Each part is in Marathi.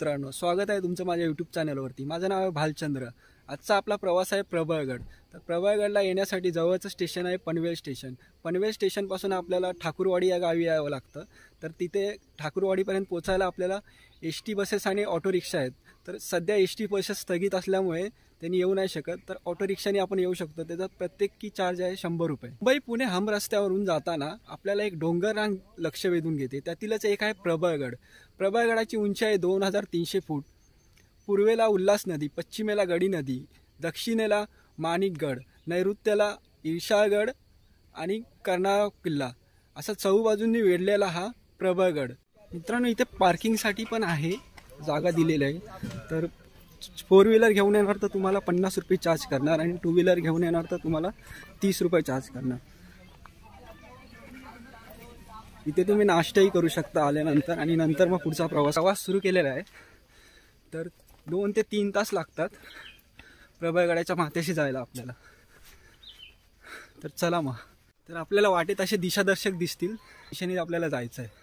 मित्रांनो, स्वागत आहे तुमचं माझ्या यूट्यूब चॅनलवरती। माझं नाव आहे भालचंद्र। आजचा आपला प्रवास आहे प्रबळगड। तर प्रबळगडला येण्यासाठी जवळचं स्टेशन आहे पनवेल स्टेशन। पनवेल स्टेशनपासून आपल्याला ठाकूरवाडी या गावी यावं लागतं। तर तिथे ठाकूरवाडीपर्यंत पोहोचायला आपल्याला एसटी बसेस आणि ऑटो रिक्षा आहेत। तर सध्या एसटी बसेस स्थगित असल्यामुळे त्यांनी येऊ नाही शकत, तर ऑटो रिक्षाने आपण येऊ शकतो। त्याचा प्रत्येकी चार्ज आहे 100 रुपये। मुंबई पुणे हम रस्त्यावरून जाताना आपल्याला एक डोंगर रांग लक्ष वेधून घेते। त्यातीलच एक आहे प्रबळगड। प्रबळगडाची उंची आहे 2300 फूट। पूर्वेला उल्हास नदी, पश्चिमेला गडी नदी, दक्षिणेला माणिकगड, नैऋत्याला इर्शाळगड आणि कर्नाळ किल्ला, असा चहूबाजूंनी वेढलेला हा प्रबळगड। मित्रांनो, इथे पार्किंगसाठी पण आहे, जागा दिलेली आहे। तर 4 व्हीलर घेऊन येणार तर तुम्हाला 50 रुपये चार्ज करणार आणि 2 व्हीलर घेऊन येणार तर तुम्हाला 30 रुपये चार्ज करणार। इथे तुम्ही नाश्ताही करू शकता आल्यानंतर, आणि नंतर मग पुढचा प्रवास सुरू केलेला आहे। तर 2 ते 3 तास लागतात प्रबळगडाच्या माथ्याशी जायला आपल्याला। तर चला मग, तर आपल्याला वाटेत असे दिशादर्शक दिसतील, दिशेने आपल्याला जायचं आहे।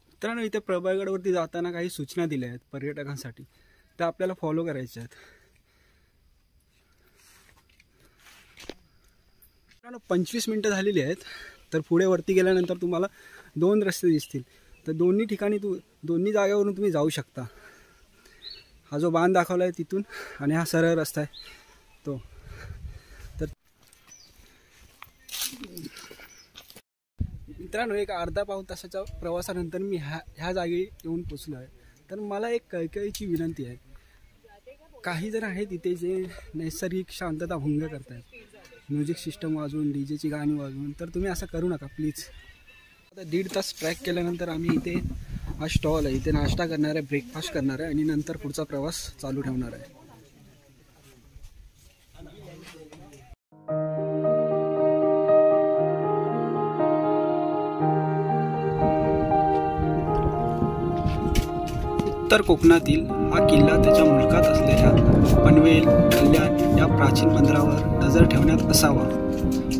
मित्रांनो, इथे प्रबळगडवरती जाताना काही सूचना दिल्या आहेत पर्यटकांसाठी, त्या आपल्याला फॉलो करायच्या आहेत। 25 मिनिटं झालेली आहेत। तर पुढे वरती गेल्यानंतर तुम्हाला 2 रस्ते दिसतील। तर दोन्ही ठिकाणी दोन्ही जागेवरून तुम्ही जाऊ शकता। हा जो बांध दाखवला आहे तिथून, आणि हा सरळ रस्ता आहे तो। तर मित्रांनो, एक अर्धा पाऊण तासाच्या प्रवासानंतर मी ह्या जागी येऊन पोचलो आहे। तर मला एक कळकळीची विनंती आहे, काही जण आहेत इथे जे नैसर्गिक शांतता भंग करतात, म्युझिक सिस्टम वाजवून, डीजेची गाणी वाजवून। तर तुम्ही असं करू नका प्लीज। आता 1.5 तास ट्रॅक केल्यानंतर आम्ही इथे हा स्टॉल आहे, इथे नाश्ता करणार आहे, ब्रेकफास्ट करणार आहे, आणि नंतर पुढचा प्रवास चालू ठेवणार आहे। उत्तर कोकणातील हा किल्ला त्याच्या मुलखात असलेल्या पनवेल, कल्याण या प्राचीन बंदरावर नजर ठेवण्यात असावा।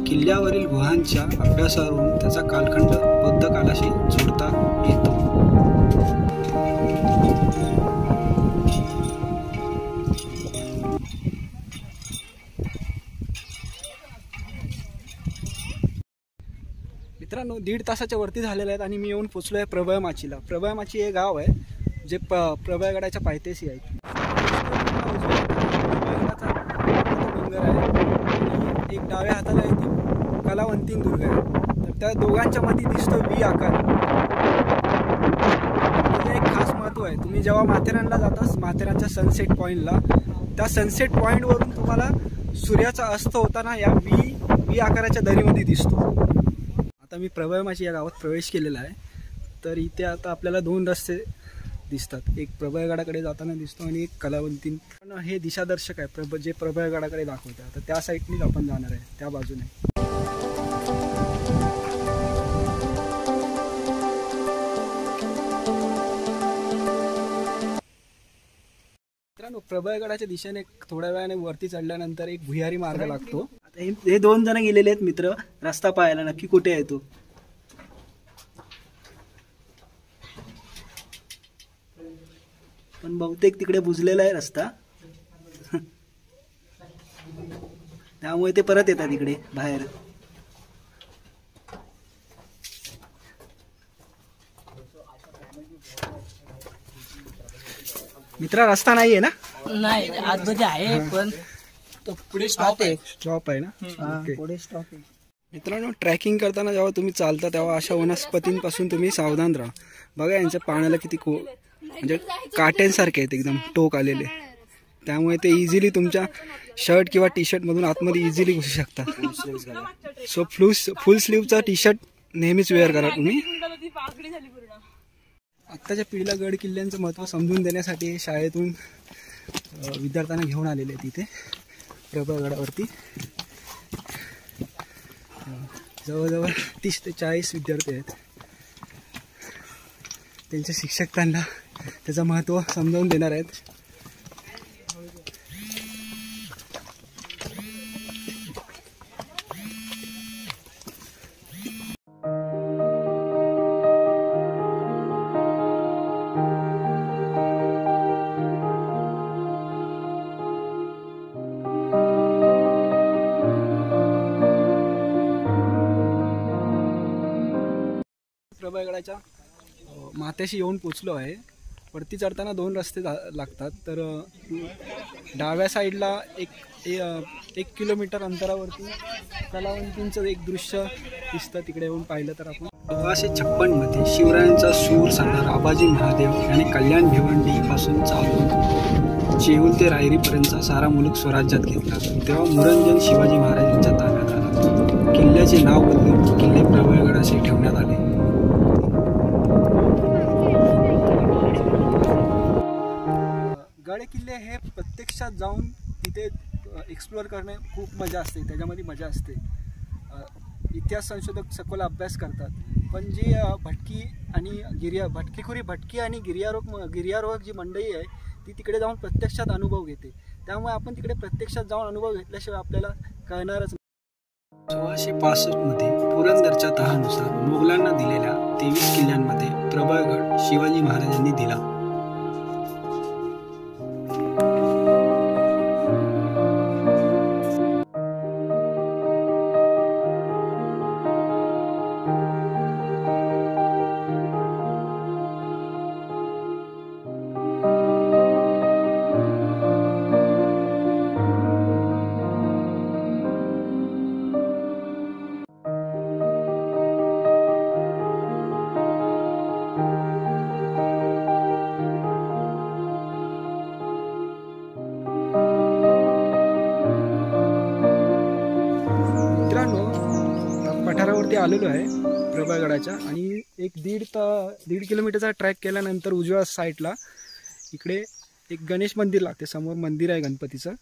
किल्ल्यावरील गुहांच्या अभ्यासावरून त्याचा कालखंड बौद्ध कालाशी जोडता येतो। मित्रांनो, 1.5 तासाच्या वरती झालेले आहेत आणि मी येऊन पोचलो आहे प्रबळमाचीला। प्रबळमाची हे गाव आहे जे प्रबळगडाच्या पायथ्याशी आहे। डोंगर आहे, एक डाव्या हाताला आहे ती कलावंतीन दुर्ग आहे। तर त्या दोघांच्या मध्ये दिसतो व्ही आकार। त्याचं एक खास महत्त्व आहे, तुम्ही जेव्हा माथेरानला जातास, माथेरानच्या सनसेट पॉईंटला, त्या सनसेट पॉईंटवरून तुम्हाला सूर्याचा अस्त होताना या व्ही आकाराच्या दरीमध्ये दिसतो। आता मी प्रबळमाची या गावात प्रवेश केलेला आहे। तर इथे आता आपल्याला 2 रस्ते दिसतात, एक प्रबळगडाकडे जाताना दिसतो आणि एक कलावंतीन। पण हे दिशादर्शक आहे जे प्रबळगडाकडे दाखवतं। आता त्या साईडनीच आपण जाणार आहे, त्या बाजूने। मित्रांनो, प्रबळगडाच्या दिशेने थोड्या वेळाने वरती चढल्यानंतर एक भुयारी मार्ग लागतो। आता हे 2 जण गेलेले आहेत मित्र रस्ता पाहायला, नक्की कुठे आहे तो। पण बहुतेक तिकडे बुजलेला आहे रस्ता, त्यामुळे ते परत येतात इकडे बाहेर। मित्रा, रस्ता नाहीये ना? नाही, आतमध्ये आहे, पण तो पुढे स्टॉप आहे ना? पुढे स्टॉप आहे। मित्रांनो, ट्रॅकिंग करताना जेव्हा तुम्ही चालता तेव्हा अशा वनस्पतींपासून तुम्ही सावधान राहा। बघा, यांच्या पाण्याला किती म्हणजे काट्यांसारखे आहेत, एकदम टोक आलेले, त्यामुळे ते इझिली तुमच्या शर्ट किंवा टी शर्ट मधून आतमध्ये इझिली घुसू शकतात। सो फुल स्लीवचा टी शर्ट नेहमीच वेअर करा तुम्ही। आत्ताच्या पिढीला गड किल्ल्यांचं महत्त्व समजून देण्यासाठी शाळेतून विद्यार्थ्यांना घेऊन आलेले आहेत इथे प्रबळगडावरती। जवळजवळ 30 ते 40 विद्यार्थी आहेत। त्यांचे शिक्षक त्यांना त्याचं महत्त्व समजावून देणार आहेत। माथ्याशी येऊन पोचलो आहे. वरती चढताना 2 रस्ते लागतात. तर डाव्या साईडला एक किलोमीटर अंतरावरती कलावंतींचं एक दृश्य दिसतं. तिकडे येऊन पाहिलं तर आपण 1256 मध्ये शिवरायांचा सूर सरदार आबाजी महादेव यांनी कल्याण भिवंडीपासून चालून जेऊल ते रायरीपर्यंतचा सारा मुलूक स्वराज्यात घेतला. तेव्हा मुरंजन शिवाजी महाराजांच्या ताब्यात आला. किल्ल्याचे नाव बदलून किल्ले प्रबळगड असे ठेवण्यात आले. गड किल्ले हे प्रत्यक्षात जाऊन तिथे एक्सप्लोअर करणे खूप मजा असते. त्याच्यामध्ये मजा असते. इतिहास संशोधक सखोल अभ्यास करतात. पण जी भटकी आणि गिर्यारोहक जी मंडळी आहे ती तिकडे जाऊन प्रत्यक्षात अनुभव घेते. त्यामुळे आपण तिकडे प्रत्यक्षात जाऊन अनुभव घेतल्याशिवाय आपल्याला कळणारच नाही. 1665 मध्ये पुरंदरच्या तहानुसार मोगलांना दिलेल्या 23 किल्ल्यांमध्ये प्रबळगड शिवाजी महाराजांनी दिला. पठारावरती आलेलो आहे प्रबळगडाच्या आणि एक दीड किलोमीटरचा ट्रॅक केल्यानंतर उजव्या साईडला इकडे एक गणेश मंदिर लागते. समोर मंदिर आहे गणपतीचं.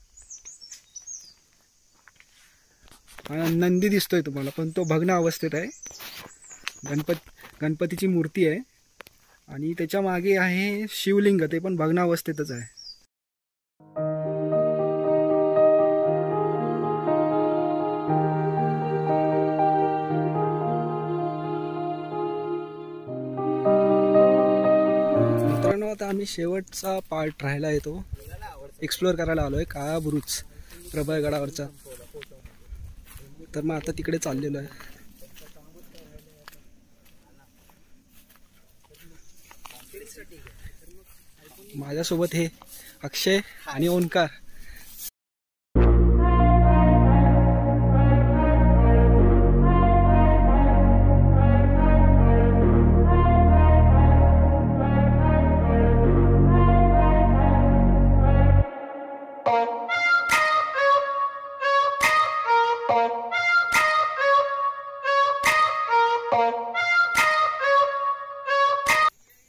नंदी दिसतोय तुम्हाला पण तो भग्न अवस्थेत आहे. गणपतीची मूर्ती आहे आणि त्याच्या मागे आहे शिवलिंग, ते पण भग्न अवस्थेतच आहे. आता आम्ही शेवटचा पार्ट राहिला आहे तो एक्सप्लोअर करायला आलोय, काळा बुरुज प्रबळगडावरचा. तर मग आता तिकडे चाललेलो आहे. माझ्यासोबत हे अक्षय आणि ओंकार.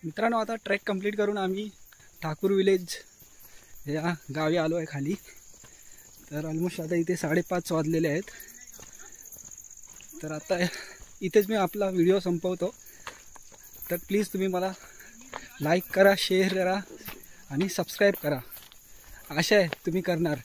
मित्रांनो, आता ट्रेक कंप्लीट करून आम्ही ठाकूर विलेज या गावी आलो आहे खाली. तर ऑलमोस्ट आता इथे 5:30 वाजलेले आहेत. तर आता इथेच मी आपला व्हिडिओ संपवतो. तर प्लीज तुम्ही मला लाईक करा, शेअर करा आणि सबस्क्राईब करा. आशा आहे तुम्ही करणार.